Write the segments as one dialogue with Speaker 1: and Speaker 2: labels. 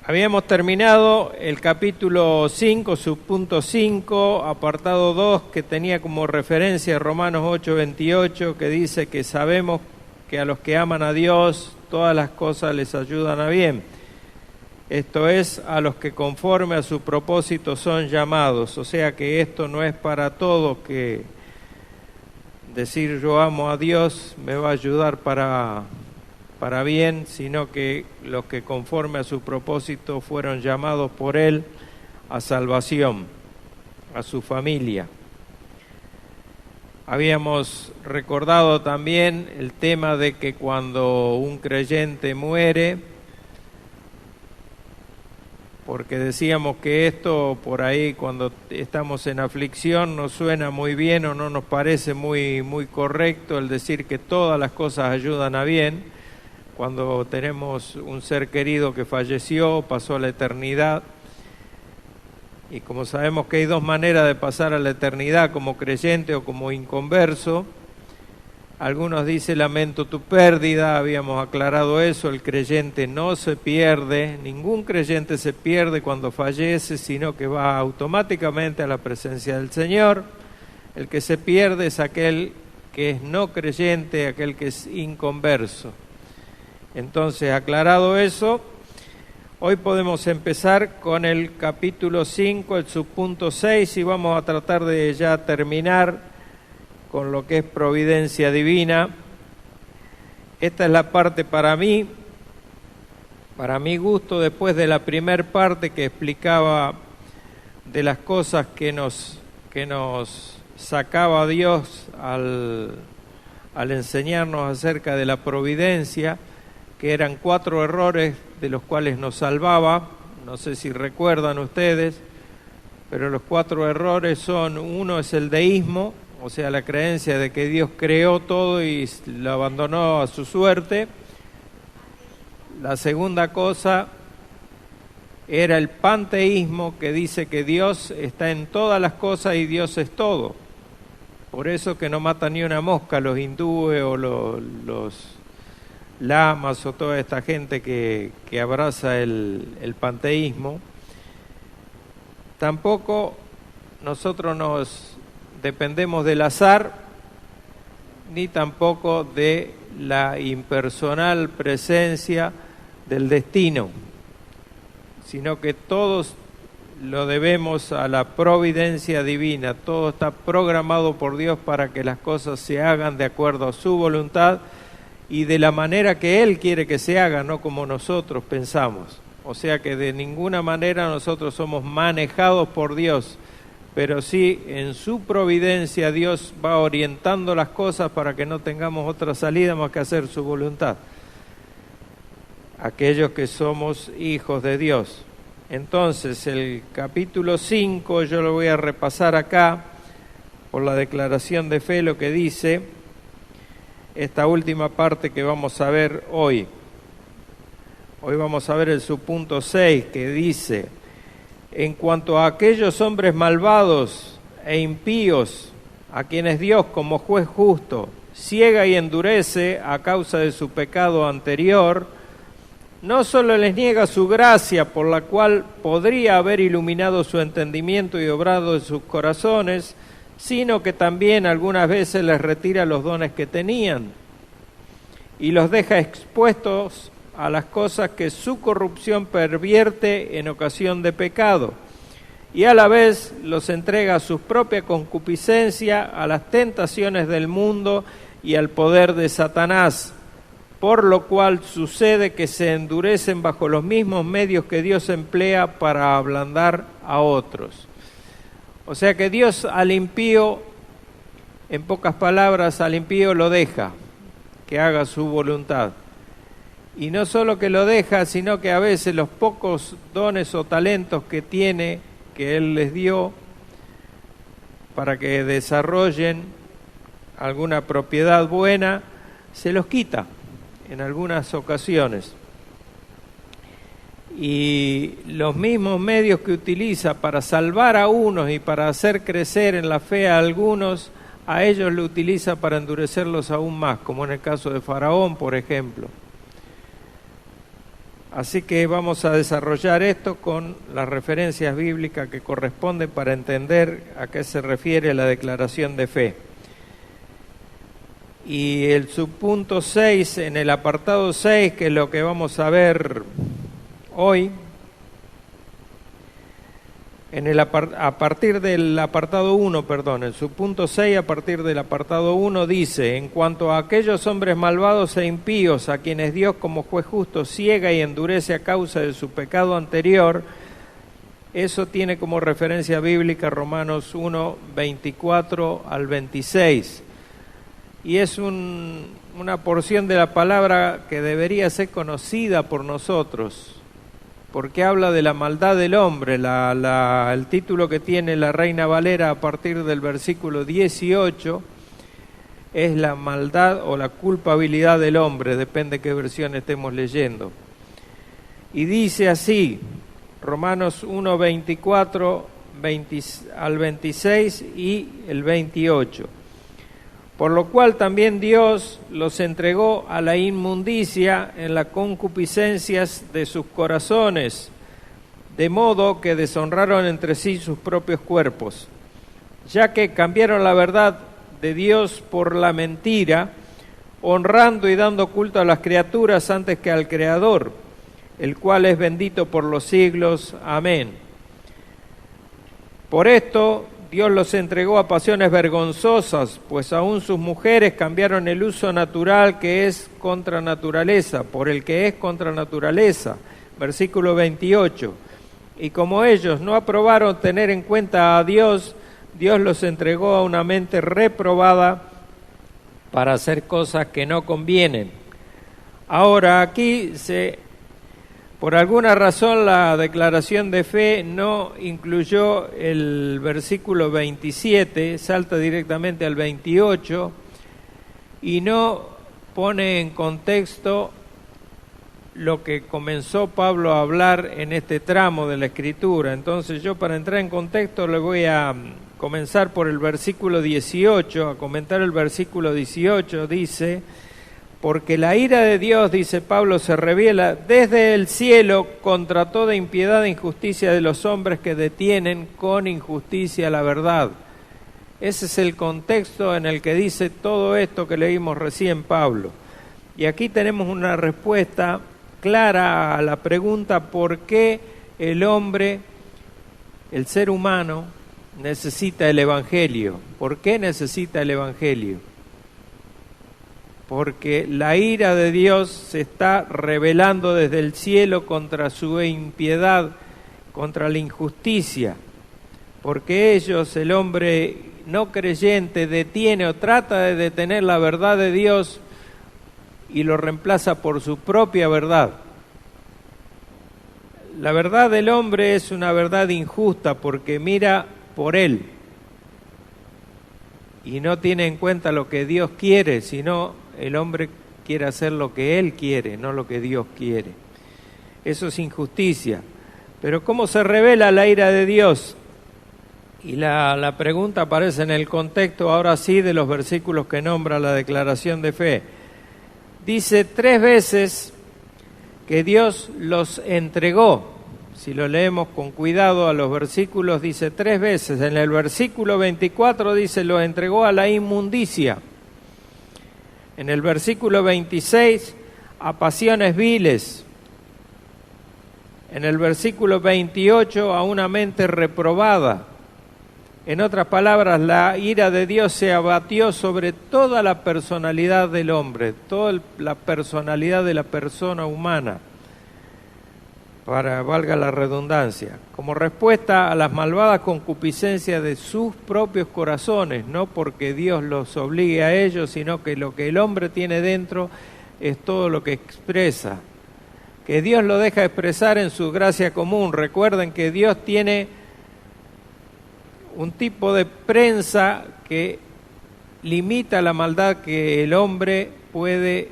Speaker 1: Habíamos terminado el capítulo 5, subpunto 5, apartado 2, que tenía como referencia Romanos 8:28, que dice que sabemos que a los que aman a Dios todas las cosas les ayudan a bien. Esto es, a los que conforme a su propósito son llamados. O sea que esto no es para todos, que decir yo amo a Dios me va a ayudar para bien, sino que los que conforme a su propósito fueron llamados por Él a salvación, a su familia. Habíamos recordado también el tema de que cuando un creyente muere, porque decíamos que esto por ahí cuando estamos en aflicción nos suena muy bien o no nos parece muy correcto el decir que todas las cosas ayudan a bien. Cuando tenemos un ser querido que falleció, pasó a la eternidad, y como sabemos que hay dos maneras de pasar a la eternidad, como creyente o como inconverso, algunos dicen lamento tu pérdida, habíamos aclarado eso, el creyente no se pierde, ningún creyente se pierde cuando fallece, sino que va automáticamente a la presencia del Señor. El que se pierde es aquel que es no creyente, aquel que es inconverso. Entonces, aclarado eso, hoy podemos empezar con el capítulo 5, el subpunto 6, y vamos a tratar de ya terminar con lo que es providencia divina. Esta es la parte para mi gusto, después de la primer parte que explicaba de las cosas que nos sacaba Dios al enseñarnos acerca de la providencia, que eran 4 errores de los cuales nos salvaba. No sé si recuerdan ustedes, pero los 4 errores son: uno es el deísmo, o sea, la creencia de que Dios creó todo y lo abandonó a su suerte. La segunda cosa era el panteísmo, que dice que Dios está en todas las cosas y Dios es todo. Por eso que no matan ni una mosca los hindúes o los lamas o toda esta gente que abraza el panteísmo. Tampoco nosotros nos dependemos del azar, ni tampoco de la impersonal presencia del destino, sino que todos lo debemos a la providencia divina. Todo está programado por Dios para que las cosas se hagan de acuerdo a su voluntad y de la manera que Él quiere que se haga, no como nosotros pensamos. O sea que de ninguna manera nosotros somos manejados por Dios, pero sí en su providencia Dios va orientando las cosas para que no tengamos otra salida más que hacer su voluntad, aquellos que somos hijos de Dios. Entonces el capítulo 5 yo lo voy a repasar acá por la declaración de fe, lo que dice esta última parte que vamos a ver hoy. Hoy vamos a ver el subpunto 6, que dice: en cuanto a aquellos hombres malvados e impíos, a quienes Dios como juez justo ciega y endurece a causa de su pecado anterior, no solo les niega su gracia, por la cual podría haber iluminado su entendimiento y obrado en sus corazones, sino que también algunas veces les retira los dones que tenían y los deja expuestos a las cosas que su corrupción pervierte en ocasión de pecado, y a la vez los entrega a su propia concupiscencia, a las tentaciones del mundo y al poder de Satanás, por lo cual sucede que se endurecen bajo los mismos medios que Dios emplea para ablandar a otros. O sea que Dios al impío, en pocas palabras, al impío lo deja que haga su voluntad. Y no solo que lo deja, sino que a veces los pocos dones o talentos que tiene, que Él les dio para que desarrollen alguna propiedad buena, se los quita en algunas ocasiones. Y los mismos medios que utiliza para salvar a unos y para hacer crecer en la fe a algunos, a ellos lo utiliza para endurecerlos aún más, como en el caso de Faraón, por ejemplo. Así que vamos a desarrollar esto con las referencias bíblicas que corresponden para entender a qué se refiere la declaración de fe. Y el subpunto 6, en el apartado 6, que es lo que vamos a ver hoy, a partir del apartado 1, el subpunto 6 a partir del apartado 1 dice: en cuanto a aquellos hombres malvados e impíos a quienes Dios como juez justo ciega y endurece a causa de su pecado anterior, eso tiene como referencia bíblica Romanos 1, 24 al 26. Y es una porción de la palabra que debería ser conocida por nosotros, porque habla de la maldad del hombre. El título que tiene la Reina Valera a partir del versículo 18 es la maldad o la culpabilidad del hombre, depende qué versión estemos leyendo. Y dice así, Romanos 1, 24 al 26 y el 28. Por lo cual también Dios los entregó a la inmundicia en las concupiscencias de sus corazones, de modo que deshonraron entre sí sus propios cuerpos, ya que cambiaron la verdad de Dios por la mentira, honrando y dando culto a las criaturas antes que al Creador, el cual es bendito por los siglos. Amén. Por esto Dios los entregó a pasiones vergonzosas, pues aún sus mujeres cambiaron el uso natural que es contra naturaleza, por el que es contra naturaleza. Versículo 28. Y como ellos no aprobaron tener en cuenta a Dios, Dios los entregó a una mente reprobada para hacer cosas que no convienen. Ahora aquí por alguna razón la declaración de fe no incluyó el versículo 27, salta directamente al 28 y no pone en contexto lo que comenzó Pablo a hablar en este tramo de la Escritura. Entonces yo, para entrar en contexto, le voy a comenzar por el versículo 18, a comentar el versículo 18. Dice: porque la ira de Dios, dice Pablo, se revela desde el cielo contra toda impiedad e injusticia de los hombres que detienen con injusticia la verdad. Ese es el contexto en el que dice todo esto que leímos recién Pablo. Y aquí tenemos una respuesta clara a la pregunta por qué el hombre, el ser humano, necesita el Evangelio. ¿Por qué necesita el Evangelio? Porque la ira de Dios se está revelando desde el cielo contra su impiedad, contra la injusticia, porque ellos, el hombre no creyente, detiene o trata de detener la verdad de Dios y lo reemplaza por su propia verdad. La verdad del hombre es una verdad injusta porque mira por él y no tiene en cuenta lo que Dios quiere, sino el hombre quiere hacer lo que él quiere, no lo que Dios quiere. Eso es injusticia. Pero ¿cómo se revela la ira de Dios? Y la pregunta aparece en el contexto, ahora sí, de los versículos que nombra la declaración de fe. Dice 3 veces que Dios los entregó. Si lo leemos con cuidado a los versículos, dice 3 veces. En el versículo 24 dice: los entregó a la inmundicia. En el versículo 26, a pasiones viles. En el versículo 28, a una mente reprobada. En otras palabras, la ira de Dios se abatió sobre toda la personalidad del hombre, toda la personalidad de la persona humana, valga la redundancia, como respuesta a las malvadas concupiscencias de sus propios corazones, no porque Dios los obligue a ellos, sino que lo que el hombre tiene dentro es todo lo que expresa, que Dios lo deja expresar en su gracia común. Recuerden que Dios tiene un tipo de prensa que limita la maldad que el hombre puede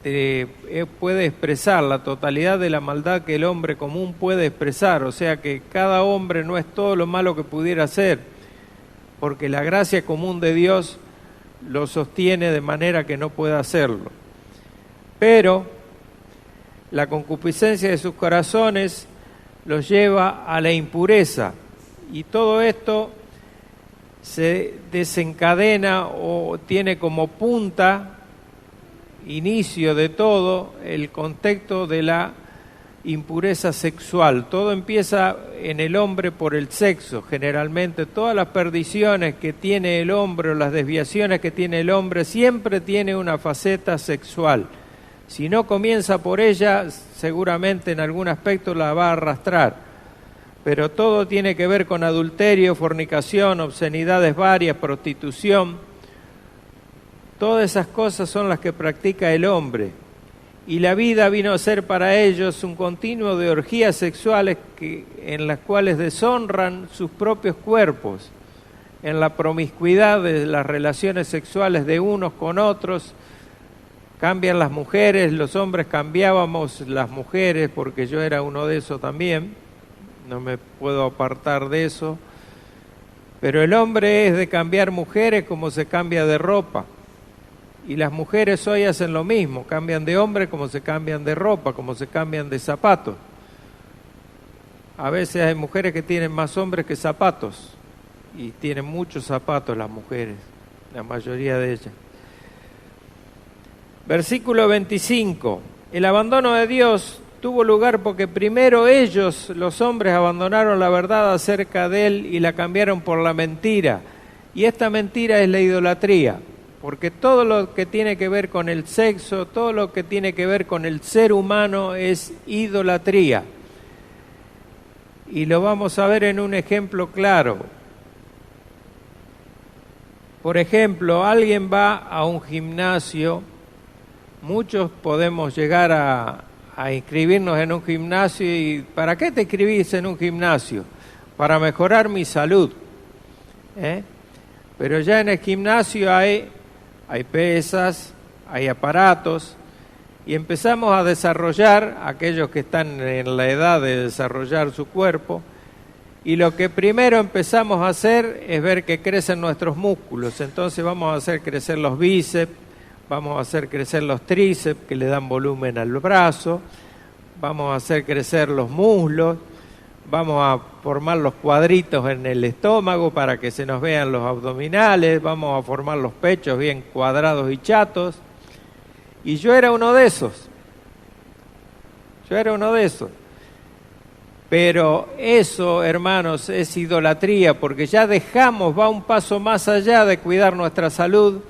Speaker 1: expresar, la totalidad de la maldad que el hombre común puede expresar. O sea que cada hombre no es todo lo malo que pudiera ser, porque la gracia común de Dios lo sostiene de manera que no pueda hacerlo. Pero La concupiscencia de sus corazones los lleva a la impureza. Y todo esto se desencadena o tiene como punta, inicio de todo, el contexto de la impureza sexual. Todo empieza en el hombre por el sexo, generalmente. Todas las perdiciones que tiene el hombre o las desviaciones que tiene el hombre siempre tiene una faceta sexual. Si no comienza por ella, seguramente en algún aspecto la va a arrastrar. Pero todo tiene que ver con adulterio, fornicación, obscenidades varias, prostitución. Todas esas cosas son las que practica el hombre. Y la vida vino a ser para ellos un continuo de orgías sexuales en las cuales deshonran sus propios cuerpos, en la promiscuidad de las relaciones sexuales de unos con otros. Cambian las mujeres, los hombres cambiábamos las mujeres, porque yo era uno de esos también, no me puedo apartar de eso. Pero el hombre es de cambiar mujeres como se cambia de ropa. Y las mujeres hoy hacen lo mismo, cambian de hombre como se cambian de ropa, como se cambian de zapatos. A veces hay mujeres que tienen más hombres que zapatos, y tienen muchos zapatos las mujeres, la mayoría de ellas. Versículo 25. El abandono de Dios tuvo lugar porque primero ellos, los hombres, abandonaron la verdad acerca de Él y la cambiaron por la mentira. Y esta mentira es la idolatría. Porque todo lo que tiene que ver con el sexo, todo lo que tiene que ver con el ser humano es idolatría. Y lo vamos a ver en un ejemplo claro. Por ejemplo, alguien va a un gimnasio, muchos podemos llegar a inscribirnos en un gimnasio. ¿Y para qué te inscribís en un gimnasio? Para mejorar mi salud. Pero ya en el gimnasio hay pesas, hay aparatos, y empezamos a desarrollar, aquellos que están en la edad de desarrollar su cuerpo, y lo que primero empezamos a hacer es ver que crecen nuestros músculos. Entonces vamos a hacer crecer los bíceps, vamos a hacer crecer los tríceps, que le dan volumen al brazo, vamos a hacer crecer los muslos, vamos a formar los cuadritos en el estómago para que se nos vean los abdominales, vamos a formar los pechos bien cuadrados y chatos. Y yo era uno de esos. Pero eso, hermanos, es idolatría, porque ya va un paso más allá de cuidar nuestra salud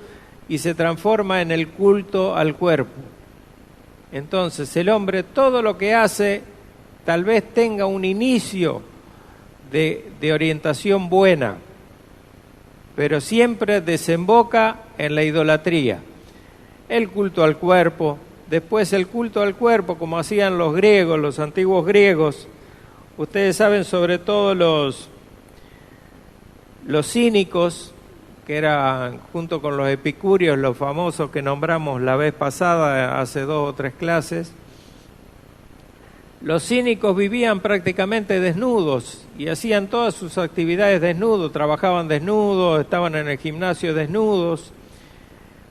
Speaker 1: y se transforma en el culto al cuerpo. Entonces el hombre, todo lo que hace, tal vez tenga un inicio de orientación buena, pero siempre desemboca en la idolatría. El culto al cuerpo, después el culto al cuerpo, como hacían los griegos, los antiguos griegos. Ustedes saben, sobre todo los cínicos, que eran junto con los epicúreos, los famosos que nombramos la vez pasada, hace 2 o 3 clases. Los cínicos vivían prácticamente desnudos y hacían todas sus actividades desnudos, trabajaban desnudos, estaban en el gimnasio desnudos,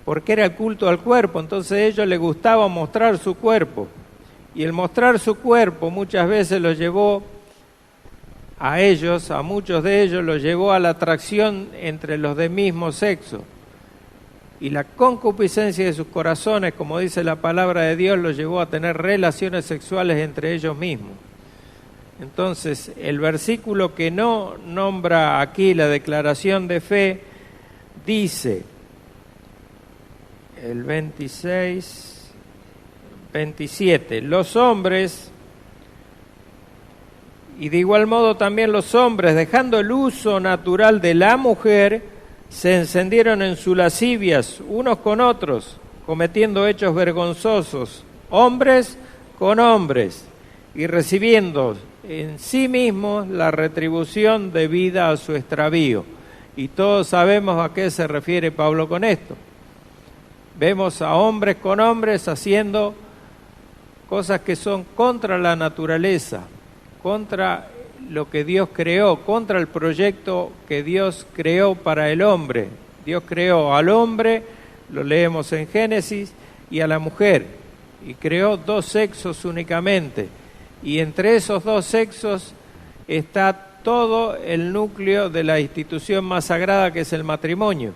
Speaker 1: porque era el culto al cuerpo. Entonces a ellos les gustaba mostrar su cuerpo, y el mostrar su cuerpo muchas veces los llevó a muchos de ellos, los llevó a la atracción entre los de mismo sexo. Y la concupiscencia de sus corazones, como dice la palabra de Dios, los llevó a tener relaciones sexuales entre ellos mismos. Entonces, el versículo que no nombra aquí la declaración de fe, dice, el 27, los hombres, y de igual modo también los hombres, dejando el uso natural de la mujer, se encendieron en sus lascivias unos con otros, cometiendo hechos vergonzosos, hombres con hombres, y recibiendo en sí mismos la retribución debida a su extravío. Y todos sabemos a qué se refiere Pablo con esto. Vemos a hombres con hombres haciendo cosas que son contra la naturaleza, contra lo que Dios creó, contra el proyecto que Dios creó para el hombre. Dios creó al hombre, lo leemos en Génesis, y a la mujer. y creó dos sexos únicamente. Y entre esos dos sexos está todo el núcleo de la institución más sagrada que es el matrimonio.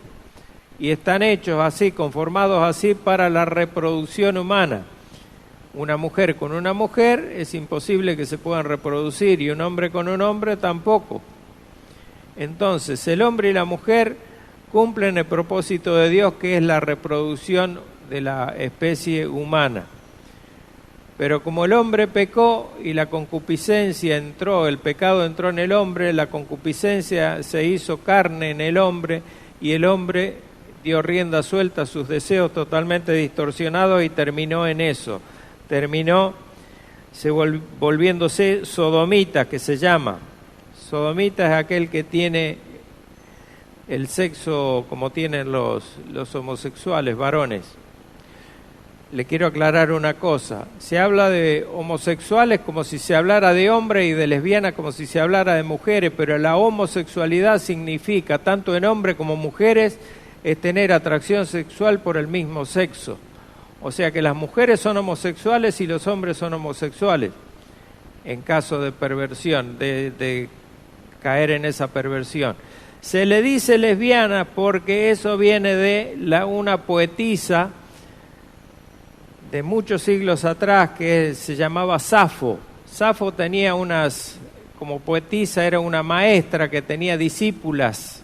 Speaker 1: Y están hechos así, conformados así para la reproducción humana. Una mujer con una mujer es imposible que se puedan reproducir y un hombre con un hombre tampoco. Entonces, el hombre y la mujer cumplen el propósito de Dios, que es la reproducción de la especie humana. Pero como el hombre pecó y la concupiscencia entró, el pecado entró en el hombre, la concupiscencia se hizo carne en el hombre y el hombre dio rienda suelta a sus deseos totalmente distorsionados y terminó en eso. Terminó volviéndose sodomita, que se llama. Sodomita es aquel que tiene el sexo como tienen los homosexuales, varones. Le quiero aclarar una cosa. Se habla de homosexuales como si se hablara de hombres y de lesbianas como si se hablara de mujeres, pero la homosexualidad significa, tanto en hombres como mujeres, es tener atracción sexual por el mismo sexo. O sea que las mujeres son homosexuales y los hombres son homosexuales, en caso de perversión, de caer en esa perversión. Se le dice lesbiana porque eso viene de una poetisa de muchos siglos atrás que se llamaba Safo. Safo tenía como poetisa era una maestra que tenía discípulas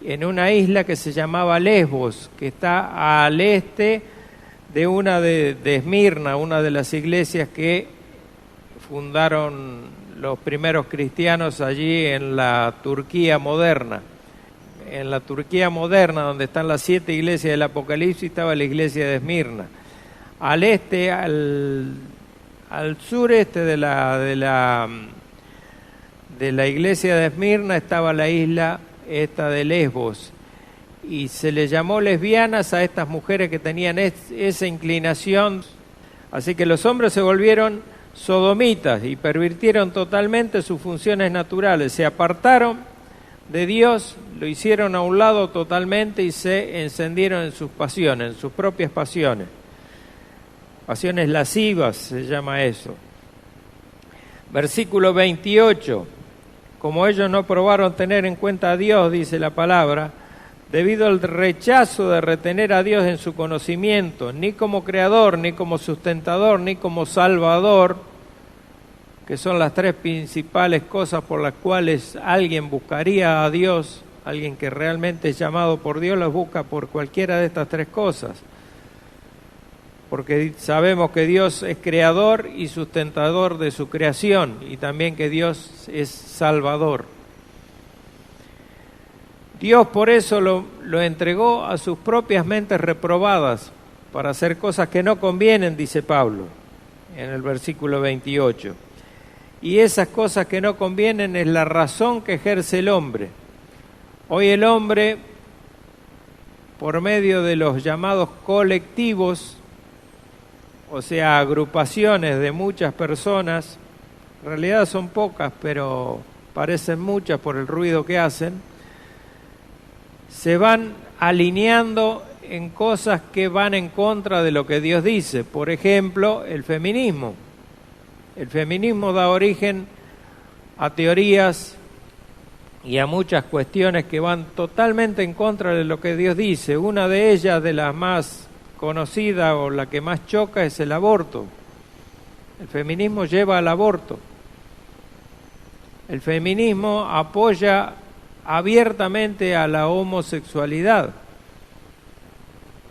Speaker 1: en una isla que se llamaba Lesbos, que está al este de una de Esmirna, una de las iglesias que fundaron los primeros cristianos allí en la Turquía moderna. En la Turquía moderna, donde están las 7 iglesias del Apocalipsis, estaba la iglesia de Esmirna. Al este, al sureste de la iglesia de Esmirna estaba la isla esta de Lesbos, y se le llamó lesbianas a estas mujeres que tenían esa inclinación. Así que los hombres se volvieron sodomitas y pervirtieron totalmente sus funciones naturales, se apartaron de Dios, lo hicieron a un lado totalmente y se encendieron en sus pasiones, en sus propias pasiones. Pasiones lascivas se llama eso. Versículo 28. Como ellos no probaron tener en cuenta a Dios, dice la palabra, debido al rechazo de retener a Dios en su conocimiento, ni como creador, ni como sustentador, ni como salvador, que son las 3 principales cosas por las cuales alguien buscaría a Dios, alguien que realmente es llamado por Dios, los busca por cualquiera de estas 3 cosas. Porque sabemos que Dios es creador y sustentador de su creación, y también que Dios es salvador. Dios por eso lo entregó a sus propias mentes reprobadas, para hacer cosas que no convienen, dice Pablo, en el versículo 28. Y esas cosas que no convienen es la razón que ejerce el hombre. Hoy el hombre, por medio de los llamados colectivos, o sea, agrupaciones de muchas personas, en realidad son pocas, pero parecen muchas por el ruido que hacen, se van alineando en cosas que van en contra de lo que Dios dice. Por ejemplo, el feminismo. El feminismo da origen a teorías y a muchas cuestiones que van totalmente en contra de lo que Dios dice. Una de ellas, de las más conocidas o la que más choca, es el aborto. El feminismo lleva al aborto. El feminismo apoya abiertamente a la homosexualidad.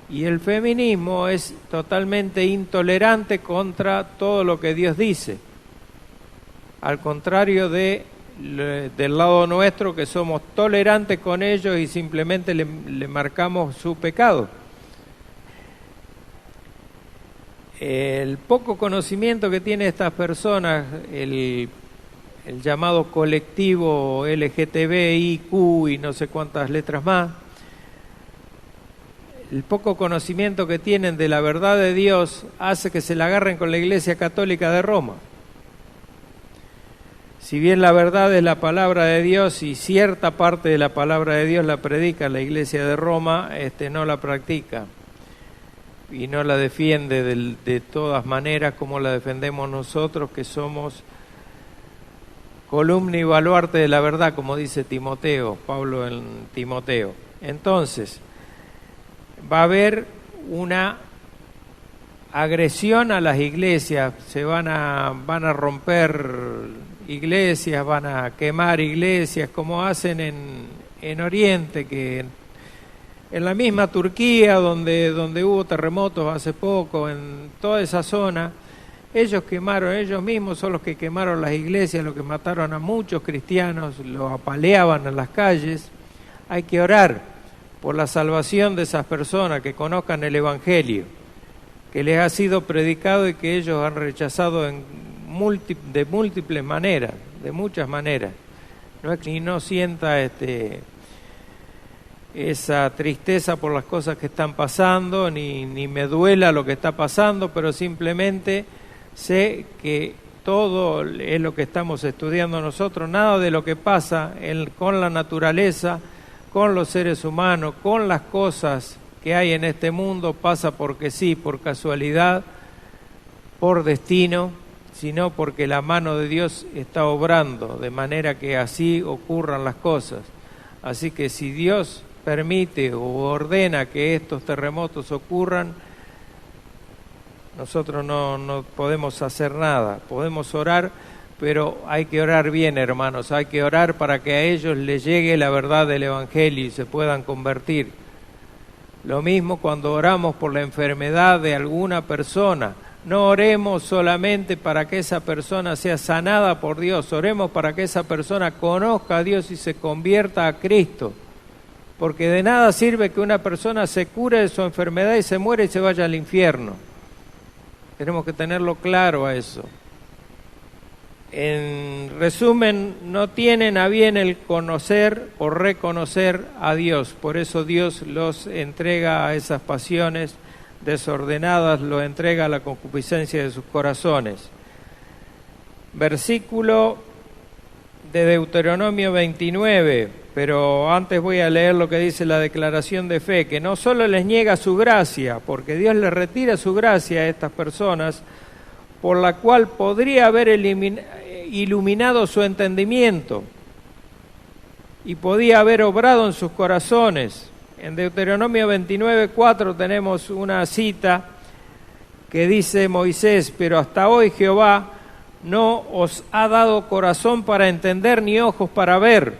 Speaker 1: Y el feminismo es totalmente intolerante contra todo lo que Dios dice. Al contrario del lado nuestro, que somos tolerantes con ellos y simplemente le marcamos su pecado. El poco conocimiento que tienen estas personas, el llamado colectivo LGTBIQ y no sé cuántas letras más, el poco conocimiento que tienen de la verdad de Dios hace que se la agarren con la Iglesia Católica de Roma. Si bien la verdad es la palabra de Dios y cierta parte de la palabra de Dios la predica la Iglesia de Roma, no la practica. y no la defiende de todas maneras como la defendemos nosotros, que somos columna y baluarte de la verdad, como dice Timoteo, Pablo en Timoteo. Entonces, va a haber una agresión a las iglesias, se van a romper iglesias, van a quemar iglesias, como hacen en Oriente, que en la misma Turquía, donde hubo terremotos hace poco, en toda esa zona, ellos mismos son los que quemaron las iglesias, los que mataron a muchos cristianos, los apaleaban en las calles. Hay que orar por la salvación de esas personas, que conozcan el Evangelio, que les ha sido predicado y que ellos han rechazado de múltiples maneras, de muchas maneras. No sienta esa tristeza por las cosas que están pasando, ni me duela lo que está pasando, pero simplemente sé que todo es lo que estamos estudiando nosotros, nada de lo que pasa con la naturaleza, con los seres humanos, con las cosas que hay en este mundo, pasa porque sí, por casualidad, por destino, sino porque la mano de Dios está obrando, de manera que así ocurran las cosas. Así que si Dios permite o ordena que estos terremotos ocurran, nosotros no podemos hacer nada. Podemos orar, pero hay que orar bien, hermanos. Hay que orar para que a ellos les llegue la verdad del Evangelio y se puedan convertir. Lo mismo cuando oramos por la enfermedad de alguna persona. No oremos solamente para que esa persona sea sanada por Dios. Oremos para que esa persona conozca a Dios y se convierta a Cristo. Porque de nada sirve que una persona se cure de su enfermedad y se muera y se vaya al infierno. Tenemos que tenerlo claro a eso. En resumen, no tienen a bien el conocer o reconocer a Dios. Por eso Dios los entrega a esas pasiones desordenadas, los entrega a la concupiscencia de sus corazones. Versículo de Deuteronomio 29, pero antes voy a leer lo que dice la declaración de fe, que no solo les niega su gracia, porque Dios les retira su gracia a estas personas, por la cual podría haber iluminado su entendimiento y podía haber obrado en sus corazones. En Deuteronomio 29:4 tenemos una cita que dice Moisés: pero hasta hoy Jehová no os ha dado corazón para entender, ni ojos para ver,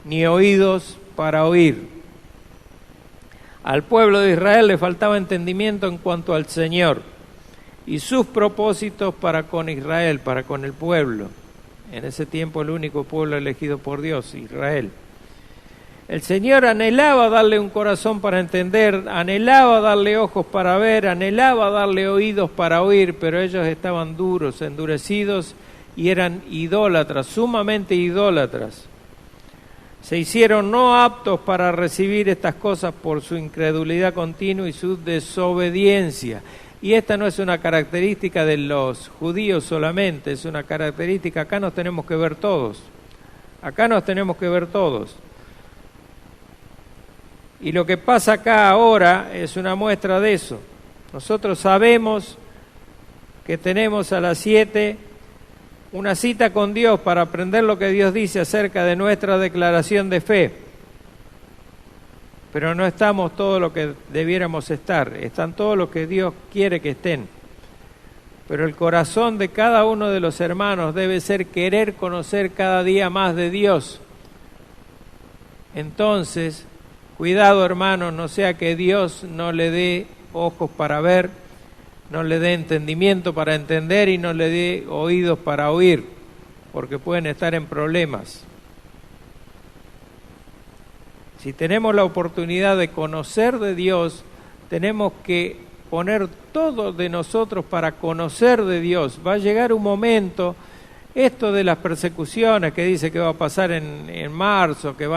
Speaker 1: ni oídos para oír. Al pueblo de Israel le faltaba entendimiento en cuanto al Señor y sus propósitos para con Israel, para con el pueblo. En ese tiempo el único pueblo elegido por Dios, Israel. El Señor anhelaba darle un corazón para entender, anhelaba darle ojos para ver, anhelaba darle oídos para oír, pero ellos estaban duros, endurecidos y eran idólatras, sumamente idólatras. Se hicieron no aptos para recibir estas cosas por su incredulidad continua y su desobediencia. Y esta no es una característica de los judíos solamente, es una característica, acá nos tenemos que ver todos. Acá nos tenemos que ver todos. Y lo que pasa acá ahora es una muestra de eso. Nosotros sabemos que tenemos a las 7 una cita con Dios para aprender lo que Dios dice acerca de nuestra declaración de fe. Pero no estamos todo lo que debiéramos estar, están todos los que Dios quiere que estén. Pero el corazón de cada uno de los hermanos debe ser querer conocer cada día más de Dios. Entonces, cuidado, hermanos, no sea que Dios no le dé ojos para ver, no le dé entendimiento para entender y no le dé oídos para oír, porque pueden estar en problemas. Si tenemos la oportunidad de conocer de Dios, tenemos que poner todo de nosotros para conocer de Dios. Va a llegar un momento, esto de las persecuciones que dice que va a pasar en marzo, que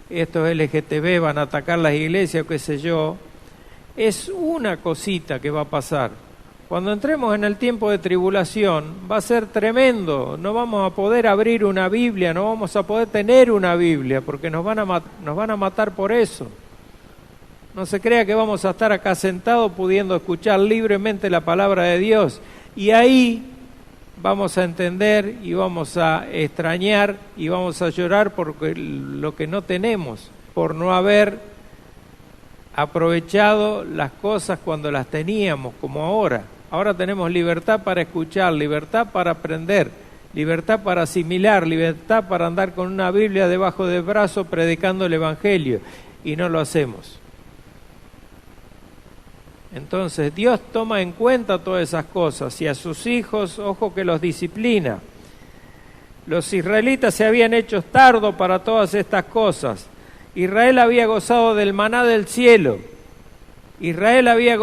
Speaker 1: estos LGTB van a atacar las iglesias, qué sé yo, es una cosita que va a pasar. Cuando entremos en el tiempo de tribulación va a ser tremendo, no vamos a poder abrir una Biblia, no vamos a poder tener una Biblia porque nos van a matar por eso. No se crea que vamos a estar acá sentados pudiendo escuchar libremente la palabra de Dios. Y ahí vamos a entender y vamos a extrañar y vamos a llorar por lo que no tenemos, por no haber aprovechado las cosas cuando las teníamos, como ahora. Ahora tenemos libertad para escuchar, libertad para aprender, libertad para asimilar, libertad para andar con una Biblia debajo del brazo predicando el Evangelio, y no lo hacemos. Entonces Dios toma en cuenta todas esas cosas y a sus hijos, ojo que los disciplina. Los israelitas se habían hecho tardos para todas estas cosas. Israel había gozado del maná del cielo. Israel había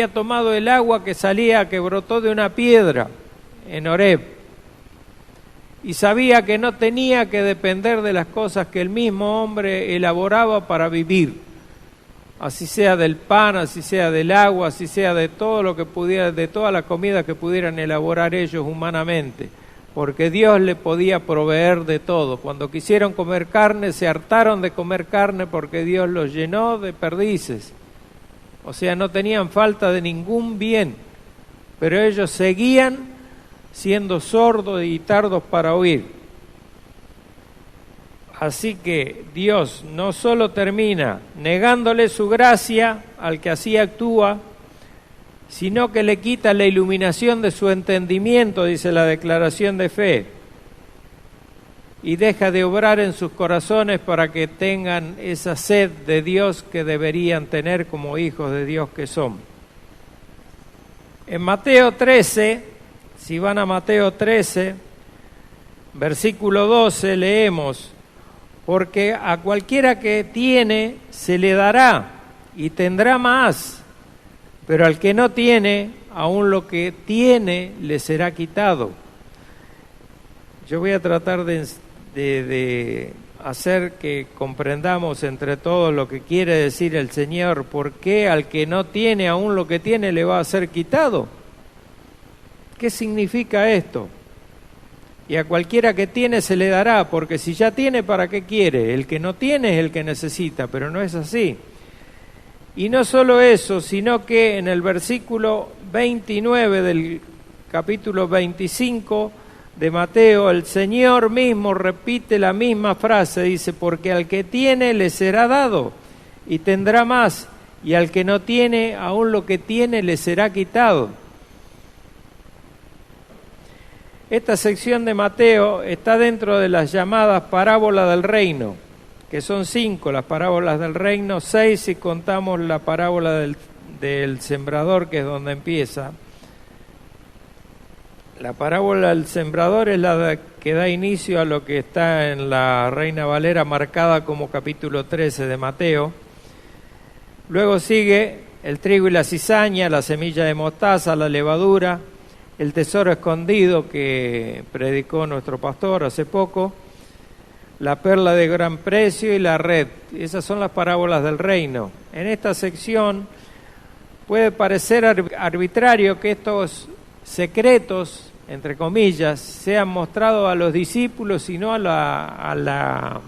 Speaker 1: tomado el agua que brotó de una piedra en Horeb. Y sabía que no tenía que depender de las cosas que el mismo hombre elaboraba para vivir. Así sea del pan, así sea del agua, así sea de todo lo que pudiera, de toda la comida que pudieran elaborar ellos humanamente, porque Dios le podía proveer de todo. Cuando quisieron comer carne, se hartaron de comer carne porque Dios los llenó de perdices. O sea, no tenían falta de ningún bien, pero ellos seguían siendo sordos y tardos para oír. Así que Dios no solo termina negándole su gracia al que así actúa, sino que le quita la iluminación de su entendimiento, dice la declaración de fe, y deja de obrar en sus corazones para que tengan esa sed de Dios que deberían tener como hijos de Dios que son. En Mateo 13, si van a Mateo 13, versículo 12, leemos: porque a cualquiera que tiene se le dará y tendrá más, pero al que no tiene, aún lo que tiene le será quitado. Yo voy a tratar de hacer que comprendamos entre todos lo que quiere decir el Señor. ¿Por qué al que no tiene, aún lo que tiene le va a ser quitado? ¿Qué significa esto? Y a cualquiera que tiene se le dará, porque si ya tiene, ¿para qué quiere? El que no tiene es el que necesita, pero no es así. Y no solo eso, sino que en el versículo 29 del capítulo 25 de Mateo, el Señor mismo repite la misma frase, dice: porque al que tiene le será dado y tendrá más, y al que no tiene, aún lo que tiene le será quitado. Esta sección de Mateo está dentro de las llamadas parábolas del reino, que son 5 las parábolas del reino, 6 si contamos la parábola del sembrador, que es donde empieza. La parábola del sembrador es la que da inicio a lo que está en la Reina Valera marcada como capítulo 13 de Mateo. Luego sigue el trigo y la cizaña, la semilla de mostaza, la levadura, el tesoro escondido que predicó nuestro pastor hace poco, la perla de gran precio y la red. Esas son las parábolas del reino. En esta sección puede parecer arbitrario que estos secretos, entre comillas, sean mostrados a los discípulos y no a la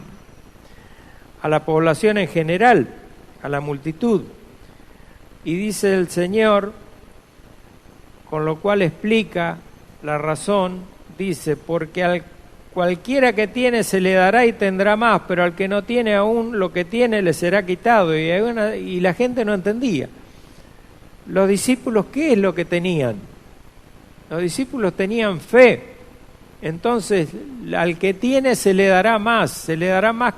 Speaker 1: población en general, a la multitud. Y dice el Señor, con lo cual explica la razón, dice: porque al cualquiera que tiene se le dará y tendrá más, pero al que no tiene, aún lo que tiene le será quitado. Y la gente no entendía. Los discípulos, ¿qué es lo que tenían? Los discípulos tenían fe. Entonces, al que tiene se le dará más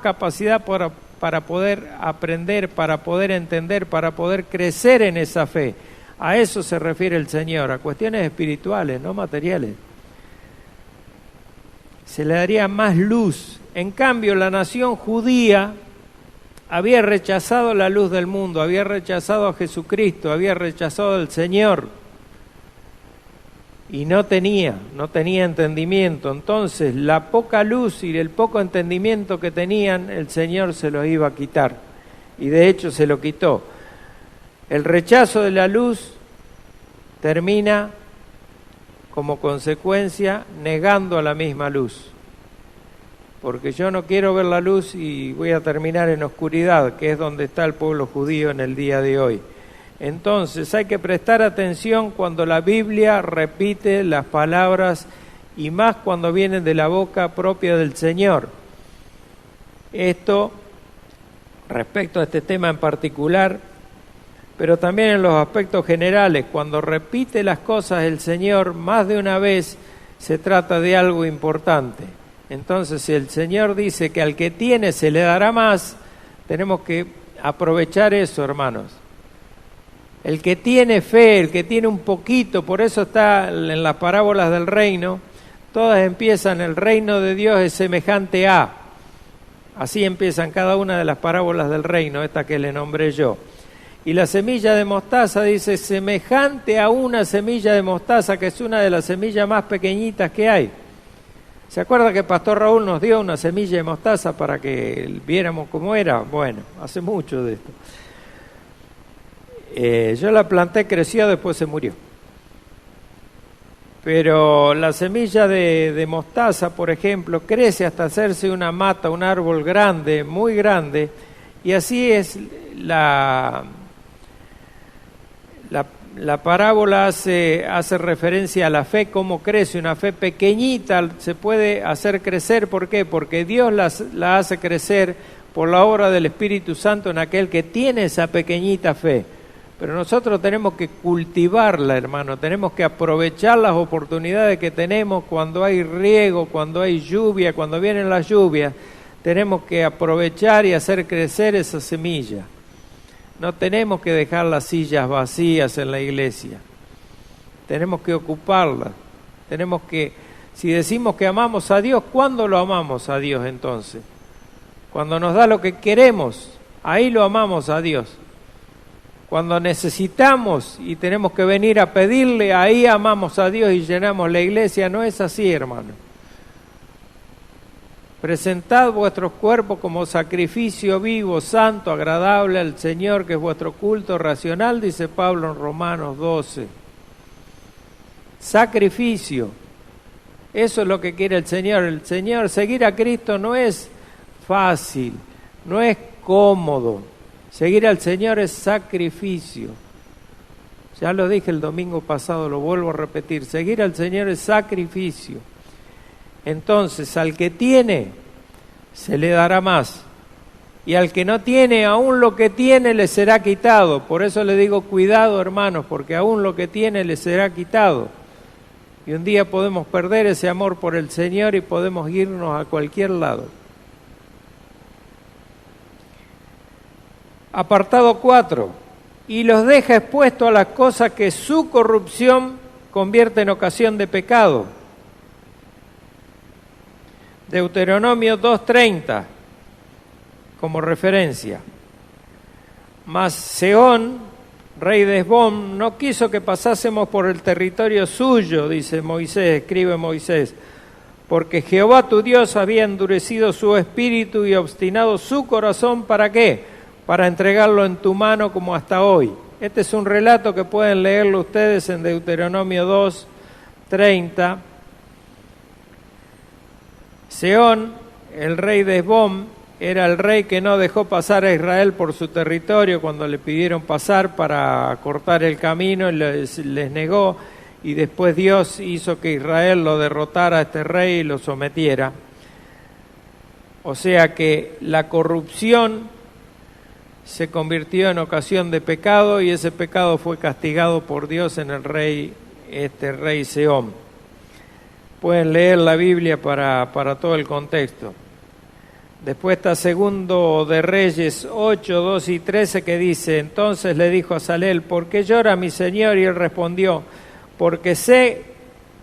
Speaker 1: capacidad para poder aprender, para poder entender, para poder crecer en esa fe. A eso se refiere el Señor, a cuestiones espirituales, no materiales. Se le daría más luz. En cambio, la nación judía había rechazado la luz del mundo, había rechazado a Jesucristo, había rechazado al Señor. Y no tenía entendimiento. Entonces, la poca luz y el poco entendimiento que tenían, el Señor se los iba a quitar. Y de hecho se lo quitó. El rechazo de la luz termina como consecuencia negando a la misma luz. porque yo no quiero ver la luz y voy a terminar en oscuridad, que es donde está el pueblo judío en el día de hoy. Entonces hay que prestar atención cuando la Biblia repite las palabras y más cuando vienen de la boca propia del Señor. Esto respecto a este tema en particular, pero también en los aspectos generales. Cuando repite las cosas el Señor más de una vez, se trata de algo importante. Entonces, si el Señor dice que al que tiene se le dará más, tenemos que aprovechar eso, hermanos. El que tiene fe, el que tiene un poquito, por eso está en las parábolas del reino, todas empiezan, el reino de Dios es semejante a. Así empiezan cada una de las parábolas del reino, esta que le nombré yo. Y la semilla de mostaza dice, semejante a una semilla de mostaza, que es una de las semillas más pequeñitas que hay. ¿Se acuerda que Pastor Raúl nos dio una semilla de mostaza para que viéramos cómo era? Bueno, hace mucho de esto. Yo la planté, creció, después se murió. Pero la semilla de mostaza, por ejemplo, crece hasta hacerse una mata, un árbol grande, muy grande, y así es la parábola hace referencia a la fe, cómo crece. Una fe pequeñita se puede hacer crecer. ¿Por qué? Porque Dios la hace crecer por la obra del Espíritu Santo en aquel que tiene esa pequeñita fe. Pero nosotros tenemos que cultivarla, hermano, tenemos que aprovechar las oportunidades que tenemos cuando hay riego, cuando hay lluvia, cuando vienen las lluvias, tenemos que aprovechar y hacer crecer esa semilla. No tenemos que dejar las sillas vacías en la iglesia, tenemos que ocuparlas, tenemos que, si decimos que amamos a Dios, ¿cuándo lo amamos a Dios entonces? Cuando nos da lo que queremos, ahí lo amamos a Dios. Cuando necesitamos y tenemos que venir a pedirle, ahí amamos a Dios y llenamos la iglesia. No es así, hermano. Presentad vuestros cuerpos como sacrificio vivo, santo, agradable al Señor, que es vuestro culto racional, dice Pablo en Romanos 12. Sacrificio. Eso es lo que quiere el Señor. El Señor, seguir a Cristo no es fácil, no es cómodo. Seguir al Señor es sacrificio. Ya lo dije el domingo pasado, lo vuelvo a repetir. Seguir al Señor es sacrificio. Entonces, al que tiene, se le dará más. Y al que no tiene, aún lo que tiene le será quitado. Por eso le digo, cuidado, hermanos, porque aún lo que tiene le será quitado. Y un día podemos perder ese amor por el Señor y podemos irnos a cualquier lado. Apartado 4. Y los deja expuestos a las cosas que su corrupción convierte en ocasión de pecado. Deuteronomio 2:30, como referencia. Mas Sehón, rey de Hesbón, no quiso que pasásemos por el territorio suyo, dice Moisés, escribe Moisés, porque Jehová tu Dios había endurecido su espíritu y obstinado su corazón, ¿para qué? Para entregarlo en tu mano como hasta hoy. Este es un relato que pueden leerlo ustedes en Deuteronomio 2:30. Sehón, el rey de Hesbón, era el rey que no dejó pasar a Israel por su territorio cuando le pidieron pasar para cortar el camino, les negó, y después Dios hizo que Israel lo derrotara a este rey y lo sometiera. O sea que la corrupción se convirtió en ocasión de pecado y ese pecado fue castigado por Dios en el rey Sehón. Pueden leer la Biblia para todo el contexto. Después está Segundo de Reyes 8, 2 y 13 que dice, entonces le dijo a Hazael, ¿por qué llora mi señor? Y él respondió, porque sé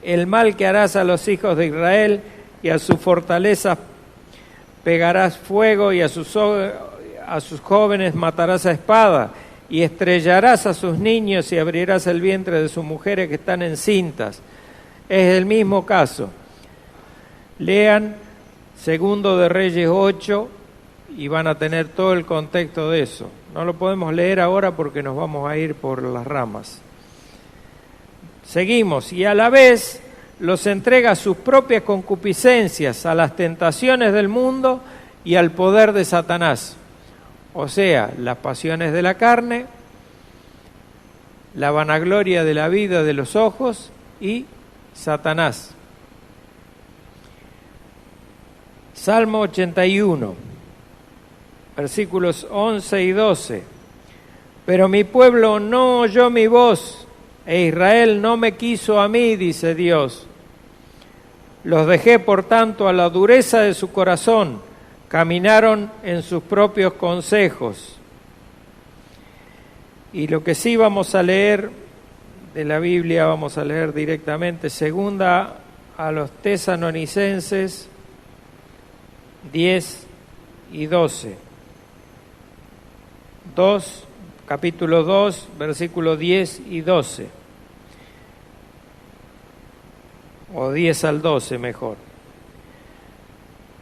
Speaker 1: el mal que harás a los hijos de Israel y a sus fortalezas pegarás fuego y a sus jóvenes matarás a espada y estrellarás a sus niños y abrirás el vientre de sus mujeres que están encintas. Es el mismo caso. Lean Segundo de Reyes 8 y van a tener todo el contexto de eso. No lo podemos leer ahora porque nos vamos a ir por las ramas. Seguimos. Y a la vez los entrega a sus propias concupiscencias, a las tentaciones del mundo y al poder de Satanás. O sea, las pasiones de la carne, la vanagloria de la vida de los ojos y Satanás. Salmo 81, versículos 11 y 12. Pero mi pueblo no oyó mi voz, e Israel no me quiso a mí, dice Dios. Los dejé, por tanto, a la dureza de su corazón, caminaron en sus propios consejos. Y lo que sí vamos a leer de la Biblia, vamos a leer directamente, segunda a los Tesalonicenses 10 y 12. Capítulo 2, versículos 10 y 12. O 10 al 12 mejor.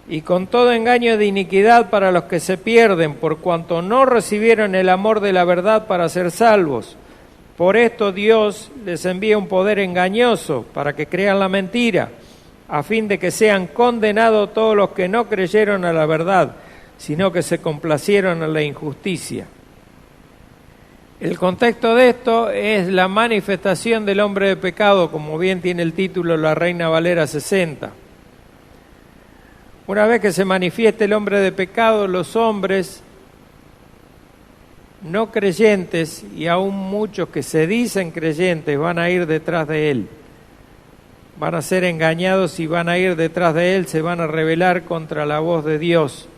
Speaker 1: Y con todo engaño de iniquidad para los que se pierden, por cuanto no recibieron el amor de la verdad para ser salvos. Por esto Dios les envía un poder engañoso para que crean la mentira, a fin de que sean condenados todos los que no creyeron a la verdad, sino que se complacieron en la injusticia. El contexto de esto es la manifestación del hombre de pecado, como bien tiene el título la Reina Valera 60. Una vez que se manifieste el hombre de pecado, los hombres no creyentes y aún muchos que se dicen creyentes van a ir detrás de él. Van a ser engañados y van a ir detrás de él, se van a rebelar contra la voz de Dios.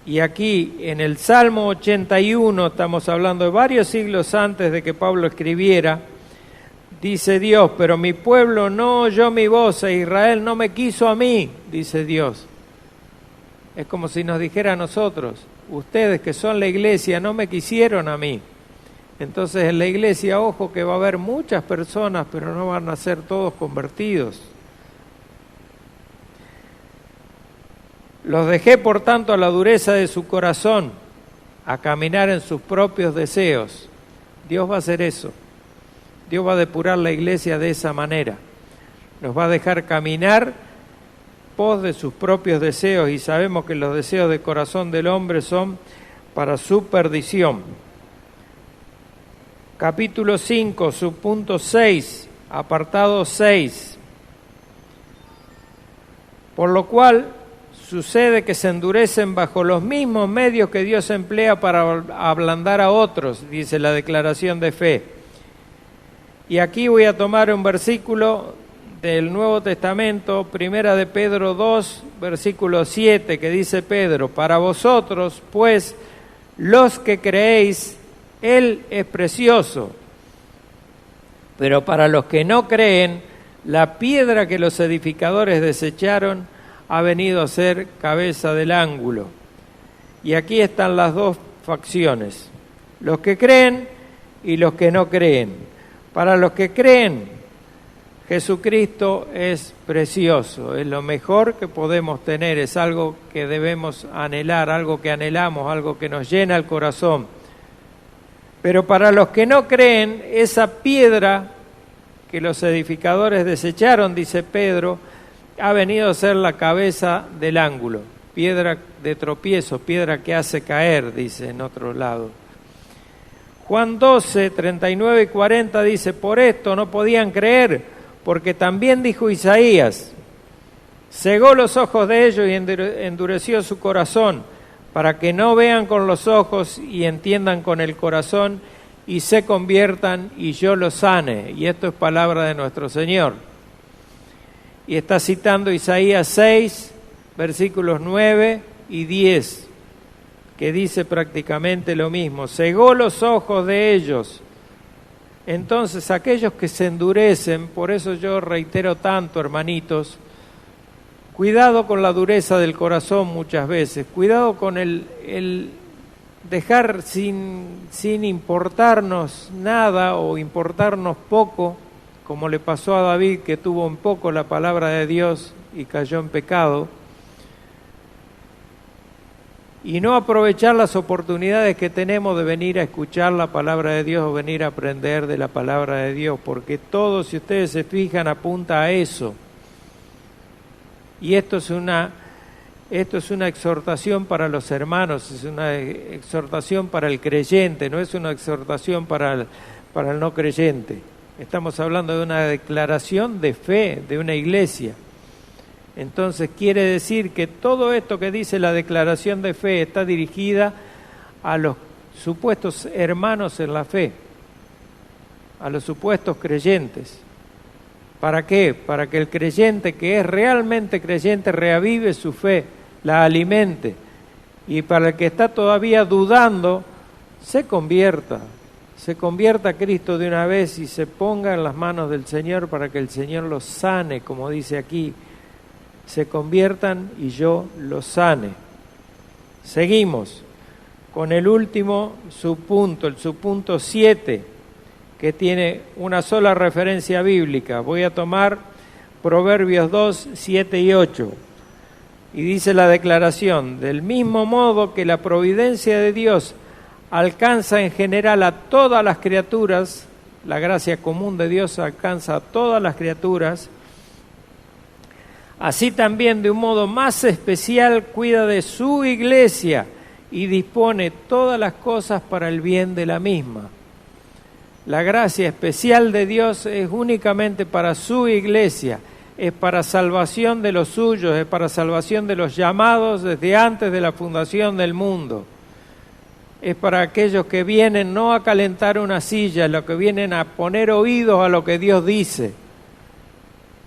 Speaker 1: Y aquí en el Salmo 81, estamos hablando de varios siglos antes de que Pablo escribiera, dice Dios, pero mi pueblo no oyó mi voz, e Israel no me quiso a mí, dice Dios. Es como si nos dijera a nosotros, ustedes que son la iglesia no me quisieron a mí. Entonces en la iglesia, ojo que va a haber muchas personas, pero no van a ser todos convertidos. Los dejé, por tanto, a la dureza de su corazón, a caminar en sus propios deseos. Dios va a hacer eso. Dios va a depurar la iglesia de esa manera. Nos va a dejar caminar pos de sus propios deseos, y sabemos que los deseos del corazón del hombre son para su perdición. Capítulo 5, subpunto 6, apartado 6. Por lo cual sucede que se endurecen bajo los mismos medios que Dios emplea para ablandar a otros, dice la declaración de fe. Y aquí voy a tomar un versículo del Nuevo Testamento, primera de Pedro 2, versículo 7, que dice Pedro, para vosotros, pues, los que creéis, Él es precioso, pero para los que no creen, la piedra que los edificadores desecharon ha venido a ser cabeza del ángulo. Y aquí están las dos facciones, los que creen y los que no creen. Para los que creen, Jesucristo es precioso, es lo mejor que podemos tener, es algo que debemos anhelar, algo que anhelamos, algo que nos llena el corazón. Pero para los que no creen, esa piedra que los edificadores desecharon, dice Pedro, ha venido a ser la cabeza del ángulo, piedra de tropiezo, piedra que hace caer, dice en otro lado. Juan 12, 39 y 40 dice, por esto no podían creer, porque también dijo Isaías, cegó los ojos de ellos y endureció su corazón, para que no vean con los ojos y entiendan con el corazón y se conviertan y yo los sane. Y esto es palabra de nuestro Señor. Y está citando Isaías 6, versículos 9 y 10, que dice prácticamente lo mismo. Cegó los ojos de ellos. Entonces, aquellos que se endurecen, por eso yo reitero tanto, hermanitos, cuidado con la dureza del corazón muchas veces, cuidado con el dejar sin importarnos nada o importarnos poco, como le pasó a David, que tuvo un poco la palabra de Dios y cayó en pecado. y no aprovechar las oportunidades que tenemos de venir a escuchar la palabra de Dios o venir a aprender de la palabra de Dios, porque todo, si ustedes se fijan, apunta a eso. Y esto es una exhortación para los hermanos, es una exhortación para el creyente, no es una exhortación para el no creyente. Estamos hablando de una declaración de fe de una iglesia. Entonces quiere decir que todo esto que dice la declaración de fe está dirigida a los supuestos hermanos en la fe, a los supuestos creyentes. ¿Para qué? Para que el creyente que es realmente creyente reavive su fe, la alimente, y para el que está todavía dudando, se convierta a Cristo de una vez y se ponga en las manos del Señor para que el Señor los sane, como dice aquí. Se conviertan y yo los sane. Seguimos con el último subpunto, el subpunto 7, que tiene una sola referencia bíblica. Voy a tomar Proverbios 2, 7 y 8. Y dice la declaración: del mismo modo que la providencia de Dios alcanza en general a todas las criaturas, la gracia común de Dios alcanza a todas las criaturas, así también de un modo más especial cuida de su iglesia y dispone todas las cosas para el bien de la misma. La gracia especial de Dios es únicamente para su iglesia, es para salvación de los suyos, es para salvación de los llamados desde antes de la fundación del mundo. Es para aquellos que vienen no a calentar una silla, los que vienen a poner oídos a lo que Dios dice.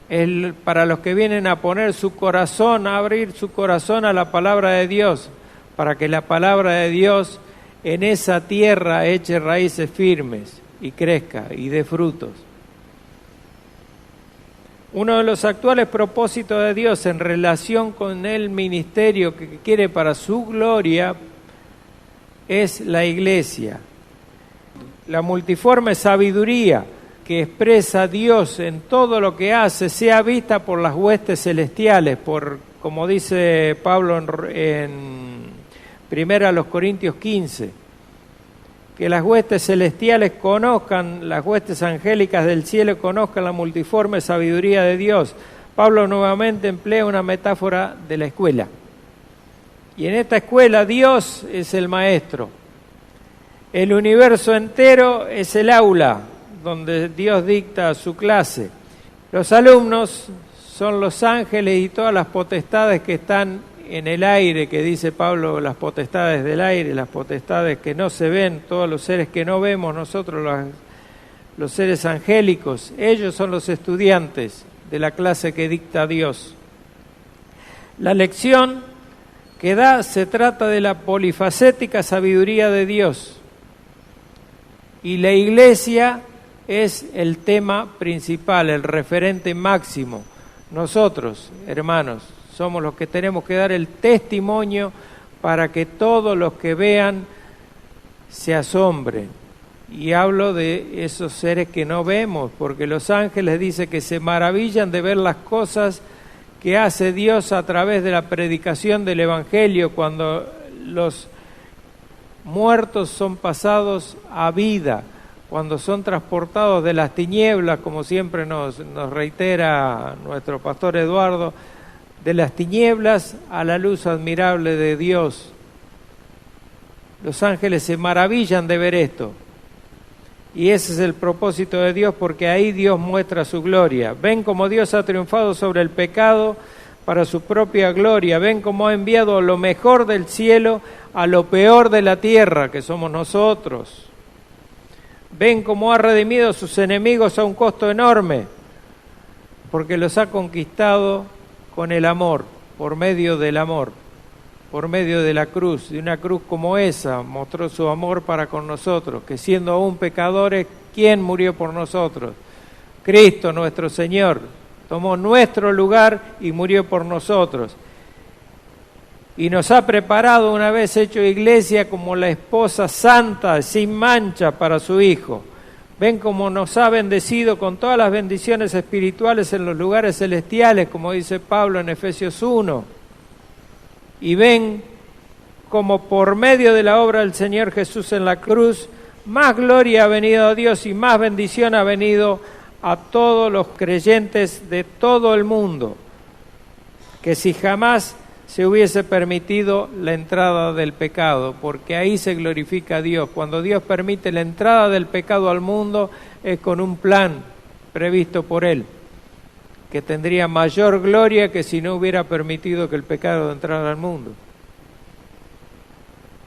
Speaker 1: Es para los que vienen a poner su corazón, a abrir su corazón a la palabra de Dios, para que la palabra de Dios en esa tierra eche raíces firmes y crezca y dé frutos. Uno de los actuales propósitos de Dios en relación con el ministerio que quiere para su gloria es la iglesia. La multiforme sabiduría que expresa Dios en todo lo que hace sea vista por las huestes celestiales, como dice Pablo en 1 Corintios 15, que las huestes celestiales conozcan, las huestes angélicas del cielo conozcan la multiforme sabiduría de Dios. Pablo nuevamente emplea una metáfora de la escuela. Y en esta escuela Dios es el maestro. El universo entero es el aula donde Dios dicta su clase. Los alumnos son los ángeles y todas las potestades que están en el aire, que dice Pablo, las potestades del aire, las potestades que no se ven, todos los seres que no vemos nosotros, los seres angélicos. Ellos son los estudiantes de la clase que dicta Dios. La lección que da se trata de la polifacética sabiduría de Dios. Y la iglesia es el tema principal, el referente máximo. Nosotros, hermanos, somos los que tenemos que dar el testimonio para que todos los que vean se asombren. Y hablo de esos seres que no vemos, porque los ángeles dicen que se maravillan de ver las cosas que hace Dios a través de la predicación del Evangelio, cuando los muertos son pasados a vida, cuando son transportados de las tinieblas, como siempre nos reitera nuestro pastor Eduardo, de las tinieblas a la luz admirable de Dios. Los ángeles se maravillan de ver esto. Y ese es el propósito de Dios, porque ahí Dios muestra su gloria. Ven cómo Dios ha triunfado sobre el pecado para su propia gloria. Ven cómo ha enviado lo mejor del cielo a lo peor de la tierra, que somos nosotros. Ven cómo ha redimido a sus enemigos a un costo enorme, porque los ha conquistado con el amor, por medio del amor, por medio de la cruz, de una cruz como esa, mostró su amor para con nosotros, que siendo aún pecadores, ¿quién murió por nosotros? Cristo nuestro Señor, tomó nuestro lugar y murió por nosotros. Y nos ha preparado, una vez hecho iglesia, como la esposa santa, sin mancha, para su Hijo. Ven cómo nos ha bendecido con todas las bendiciones espirituales en los lugares celestiales, como dice Pablo en Efesios 1. Y ven como por medio de la obra del Señor Jesús en la cruz, más gloria ha venido a Dios y más bendición ha venido a todos los creyentes de todo el mundo, que si jamás se hubiese permitido la entrada del pecado, porque ahí se glorifica a Dios. Cuando Dios permite la entrada del pecado al mundo, es con un plan previsto por Él, que tendría mayor gloria que si no hubiera permitido que el pecado entrara al mundo.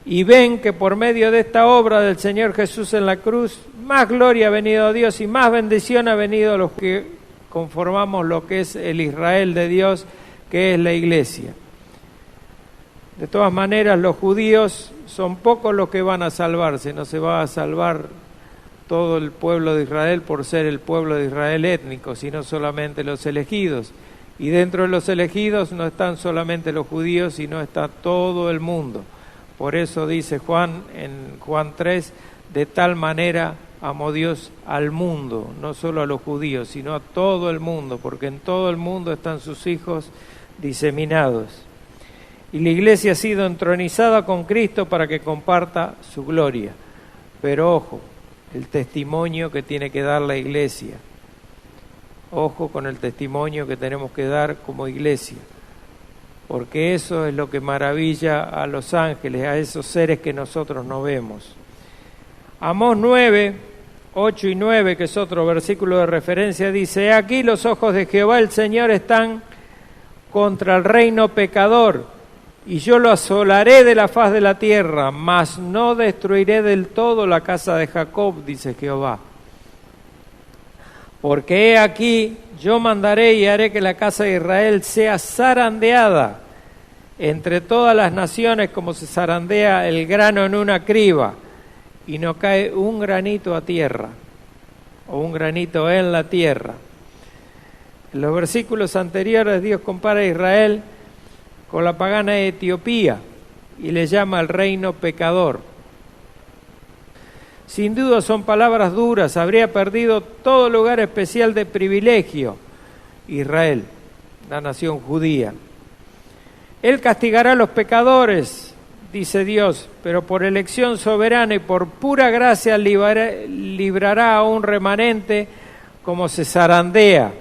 Speaker 1: Y ven que por medio de esta obra del Señor Jesús en la cruz, más gloria ha venido a Dios y más bendición ha venido a los que conformamos lo que es el Israel de Dios, que es la Iglesia. De todas maneras, los judíos son pocos los que van a salvarse, no se va a salvar todo el pueblo de Israel por ser el pueblo de Israel étnico, sino solamente los elegidos. Y dentro de los elegidos no están solamente los judíos, sino está todo el mundo. Por eso dice Juan en Juan 3, de tal manera amó Dios al mundo, no solo a los judíos, sino a todo el mundo, porque en todo el mundo están sus hijos diseminados. Y la Iglesia ha sido entronizada con Cristo para que comparta su gloria. Pero ojo, el testimonio que tiene que dar la Iglesia. Ojo con el testimonio que tenemos que dar como Iglesia. Porque eso es lo que maravilla a los ángeles, a esos seres que nosotros no vemos. Amós 9, 8 y 9, que es otro versículo de referencia, dice: aquí los ojos de Jehová el Señor están contra el reino pecador, y yo lo asolaré de la faz de la tierra, mas no destruiré del todo la casa de Jacob, dice Jehová. Porque he aquí, yo mandaré y haré que la casa de Israel sea zarandeada entre todas las naciones, como se zarandea el grano en una criba, y no cae un granito a tierra, o un granito en la tierra. En los versículos anteriores Dios compara a Israel con la pagana Etiopía y le llama al reino pecador. Sin duda son palabras duras, habría perdido todo lugar especial de privilegio Israel, la nación judía. Él castigará a los pecadores, dice Dios, pero por elección soberana y por pura gracia librará a un remanente como se zarandea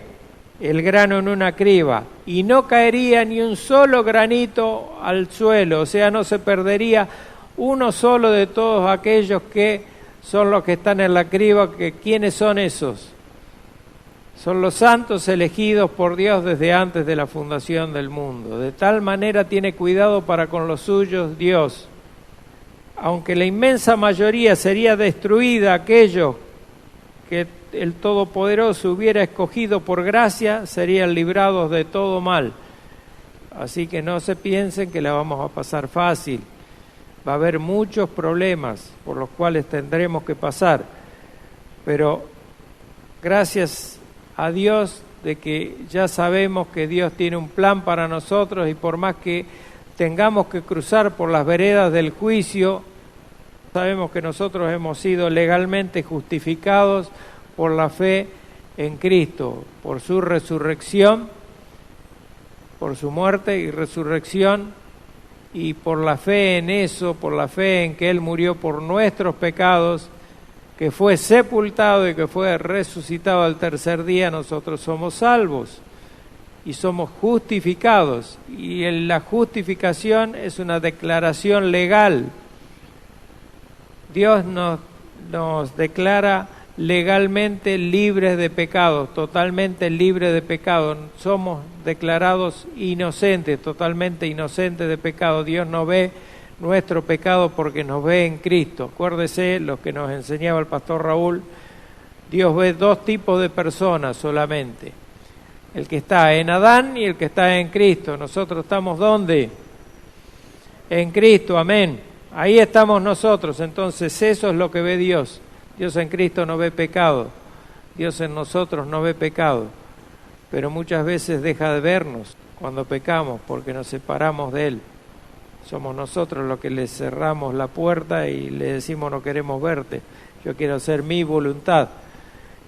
Speaker 1: el grano en una criba, y no caería ni un solo granito al suelo, o sea, no se perdería uno solo de todos aquellos que son los que están en la criba. Que ¿quiénes son esos? Son los santos elegidos por Dios desde antes de la fundación del mundo. De tal manera tiene cuidado para con los suyos Dios. Aunque la inmensa mayoría sería destruida, aquellos que el Todopoderoso hubiera escogido por gracia, serían librados de todo mal. Así que no se piensen que la vamos a pasar fácil. Va a haber muchos problemas por los cuales tendremos que pasar. Pero gracias a Dios de que ya sabemos que Dios tiene un plan para nosotros, y por más que tengamos que cruzar por las veredas del juicio, sabemos que nosotros hemos sido legalmente justificados por la fe en Cristo, por su resurrección, por su muerte y resurrección, y por la fe en eso, por la fe en que Él murió por nuestros pecados, que fue sepultado y que fue resucitado al tercer día, nosotros somos salvos y somos justificados. Y la justificación es una declaración legal. Dios nos declara legalmente libres de pecado, totalmente libres de pecado. Somos declarados inocentes, totalmente inocentes de pecado. Dios no ve nuestro pecado porque nos ve en Cristo. Acuérdese lo que nos enseñaba el pastor Raúl: Dios ve dos tipos de personas solamente: el que está en Adán y el que está en Cristo. Nosotros estamos ¿dónde? En Cristo, amén. Ahí estamos nosotros. Entonces eso es lo que ve Dios. Dios en Cristo no ve pecado, Dios en nosotros no ve pecado, pero muchas veces deja de vernos cuando pecamos porque nos separamos de Él. Somos nosotros los que le cerramos la puerta y le decimos: no queremos verte, yo quiero hacer mi voluntad.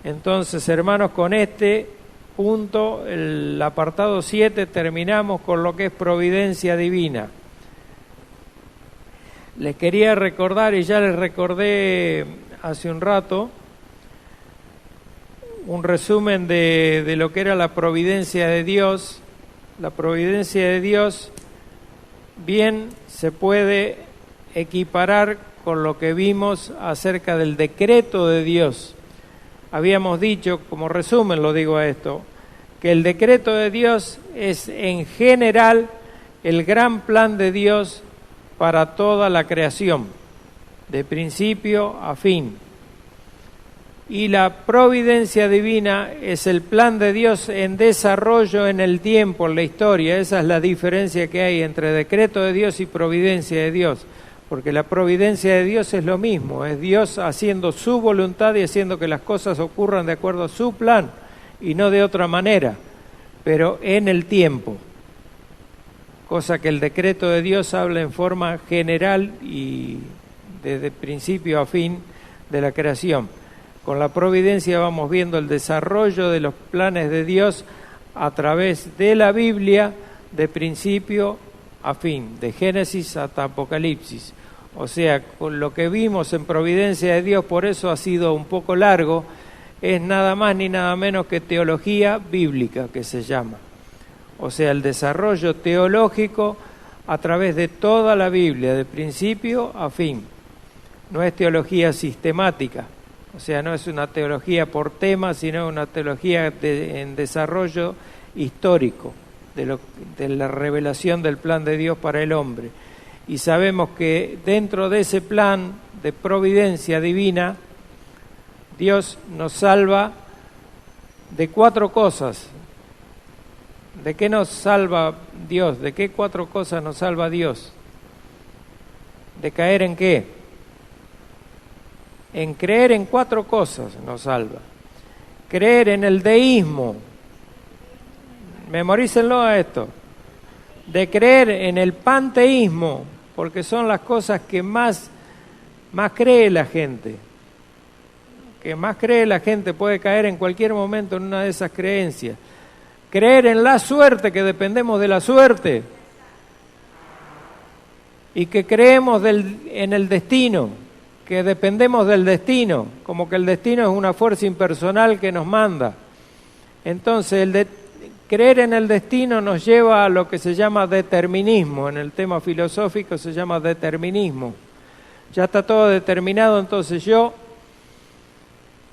Speaker 1: Entonces, hermanos, con este punto, el apartado 7, terminamos con lo que es providencia divina. Les quería recordar, y ya les recordé hace un rato, un resumen de lo que era la providencia de Dios. La providencia de Dios bien se puede equiparar con lo que vimos acerca del decreto de Dios. Habíamos dicho, como resumen lo digo a esto, que el decreto de Dios es en general el gran plan de Dios para toda la creación, de principio a fin. Y la providencia divina es el plan de Dios en desarrollo en el tiempo, en la historia. Esa es la diferencia que hay entre decreto de Dios y providencia de Dios. Porque la providencia de Dios es lo mismo, es Dios haciendo su voluntad y haciendo que las cosas ocurran de acuerdo a su plan y no de otra manera, pero en el tiempo. Cosa que el decreto de Dios habla en forma general y desde principio a fin de la creación. Con la providencia vamos viendo el desarrollo de los planes de Dios a través de la Biblia, de principio a fin, de Génesis hasta Apocalipsis. O sea, con lo que vimos en providencia de Dios, por eso ha sido un poco largo, es nada más ni nada menos que teología bíblica, que se llama. O sea, el desarrollo teológico a través de toda la Biblia, de principio a fin. No es teología sistemática. O sea, no es una teología por tema, sino una teología en desarrollo histórico de la revelación del plan de Dios para el hombre. Y sabemos que dentro de ese plan de providencia divina, Dios nos salva de 4 cosas. ¿De qué nos salva Dios? ¿De qué 4 cosas nos salva Dios? ¿De caer en qué? En creer en 4 cosas nos salva. Creer en el deísmo. Memorícenlo a esto. De creer en el panteísmo, porque son las cosas que más cree la gente. Que más cree la gente, puede caer en cualquier momento en una de esas creencias. Creer en la suerte, que dependemos de la suerte. Y que creemos en el destino, que dependemos del destino, como que el destino es una fuerza impersonal que nos manda. Entonces, creer en el destino nos lleva a lo que se llama determinismo. En el tema filosófico se llama determinismo. Ya está todo determinado, entonces yo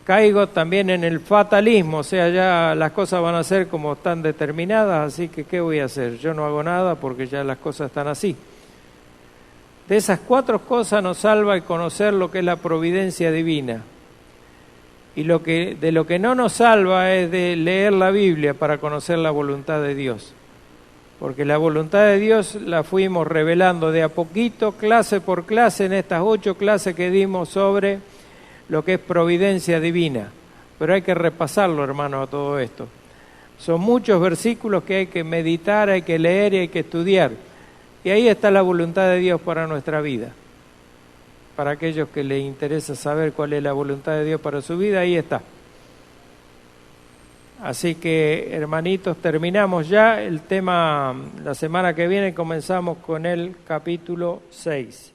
Speaker 1: caigo también en el fatalismo, o sea, ya las cosas van a ser como están determinadas, así que ¿qué voy a hacer? Yo no hago nada porque ya las cosas están así. De esas 4 cosas nos salva el conocer lo que es la providencia divina. Y de lo que no nos salva es de leer la Biblia para conocer la voluntad de Dios. Porque la voluntad de Dios la fuimos revelando de a poquito, clase por clase, en estas 8 clases que dimos sobre lo que es providencia divina. Pero hay que repasarlo, hermano, a todo esto. Son muchos versículos que hay que meditar, hay que leer y hay que estudiar. Y ahí está la voluntad de Dios para nuestra vida. Para aquellos que les interesa saber cuál es la voluntad de Dios para su vida, ahí está. Así que, hermanitos, terminamos ya el tema. La semana que viene comenzamos con el capítulo 6.